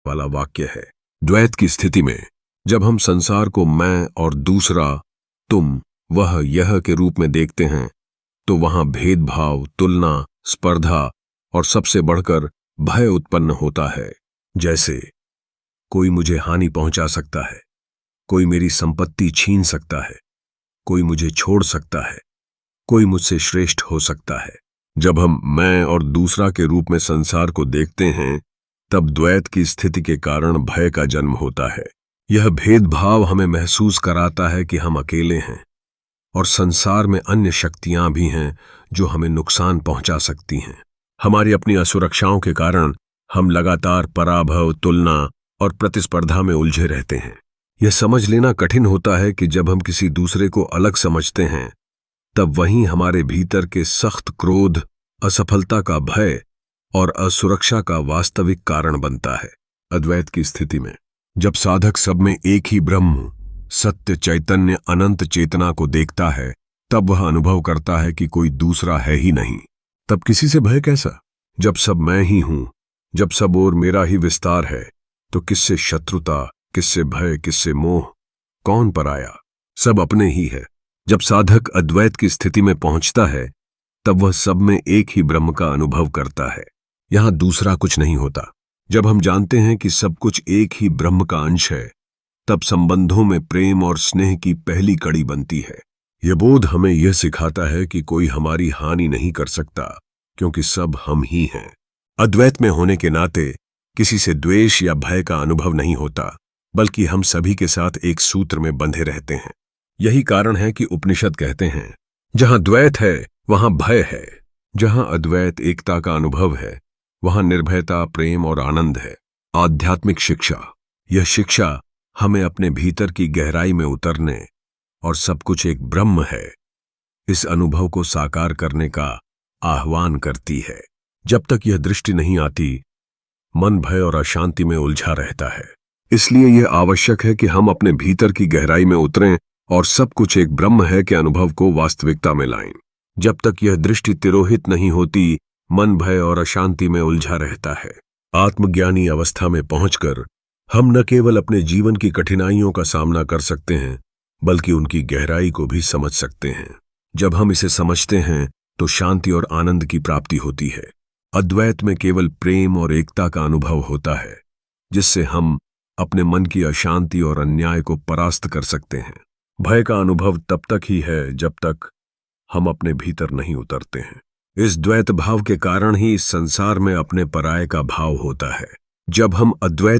वाला वाक्य है। द्वैत की स्थिति में जब हम संसार को मैं और दूसरा, तुम, वह, यह के रूप में देखते हैं, तो वहां भेदभाव, तुलना, स्पर्धा और सबसे बढ़कर भय उत्पन्न होता है। जैसे कोई मुझे हानि पहुंचा सकता है, कोई मेरी संपत्ति छीन सकता है, कोई मुझे छोड़ सकता है, कोई मुझसे श्रेष्ठ हो सकता है। जब हम मैं और दूसरा के रूप में संसार को देखते हैं, तब द्वैत की स्थिति के कारण भय का जन्म होता है। यह भेदभाव हमें महसूस कराता है कि हम अकेले हैं और संसार में अन्य शक्तियां भी हैं जो हमें नुकसान पहुंचा सकती हैं। हमारी अपनी असुरक्षाओं के कारण हम लगातार पराभव, तुलना और प्रतिस्पर्धा में उलझे रहते हैं। यह समझ लेना कठिन होता है कि जब हम किसी दूसरे को अलग समझते हैं, तब वहीं हमारे भीतर के सख्त क्रोध, असफलता का भय और असुरक्षा का वास्तविक कारण बनता है। अद्वैत की स्थिति में जब साधक सब में एक ही ब्रह्म, सत्य, चैतन्य, अनंत चेतना को देखता है, तब वह अनुभव करता है कि कोई दूसरा है ही नहीं। तब किसी से भय कैसा? जब सब मैं ही हूं, जब सब ओर मेरा ही विस्तार है, तो किससे शत्रुता, किससे भय, किससे मोह, कौन पराया? सब अपने ही है। जब साधक अद्वैत की स्थिति में पहुंचता है, तब वह सब में एक ही ब्रह्म का अनुभव करता है। यहां दूसरा कुछ नहीं होता। जब हम जानते हैं कि सब कुछ एक ही ब्रह्म का अंश है, तब संबंधों में प्रेम और स्नेह की पहली कड़ी बनती है। यह बोध हमें यह सिखाता है कि कोई हमारी हानि नहीं कर सकता, क्योंकि सब हम ही हैं। अद्वैत में होने के नाते किसी से द्वेष या भय का अनुभव नहीं होता, बल्कि हम सभी के साथ एक सूत्र में बंधे रहते हैं। यही कारण है कि उपनिषद कहते हैं, जहां द्वैत है वहां भय है, जहां अद्वैत एकता का अनुभव है, वहां निर्भयता, प्रेम और आनंद है। आध्यात्मिक शिक्षा, यह शिक्षा हमें अपने भीतर की गहराई में उतरने और सब कुछ एक ब्रह्म है, इस अनुभव को साकार करने का आह्वान करती है। जब तक यह दृष्टि नहीं आती, मन भय और अशांति में उलझा रहता है। इसलिए यह आवश्यक है कि हम अपने भीतर की गहराई में उतरें और सब कुछ एक ब्रह्म है के अनुभव को वास्तविकता में लाएं। जब तक यह दृष्टि तिरोहित नहीं होती, मन भय और अशांति में उलझा रहता है। आत्मज्ञानी अवस्था में पहुंचकर हम न केवल अपने जीवन की कठिनाइयों का सामना कर सकते हैं, बल्कि उनकी गहराई को भी समझ सकते हैं। जब हम इसे समझते हैं, तो शांति और आनंद की प्राप्ति होती है। अद्वैत में केवल प्रेम और एकता का अनुभव होता है, जिससे हम अपने मन की अशांति और अन्याय को परास्त कर सकते हैं। भय का अनुभव तब तक ही है जब तक हम अपने भीतर नहीं उतरते हैं। इस द्वैत भाव के कारण ही इस संसार में अपने पराये का भाव होता है। जब हम अद्वैत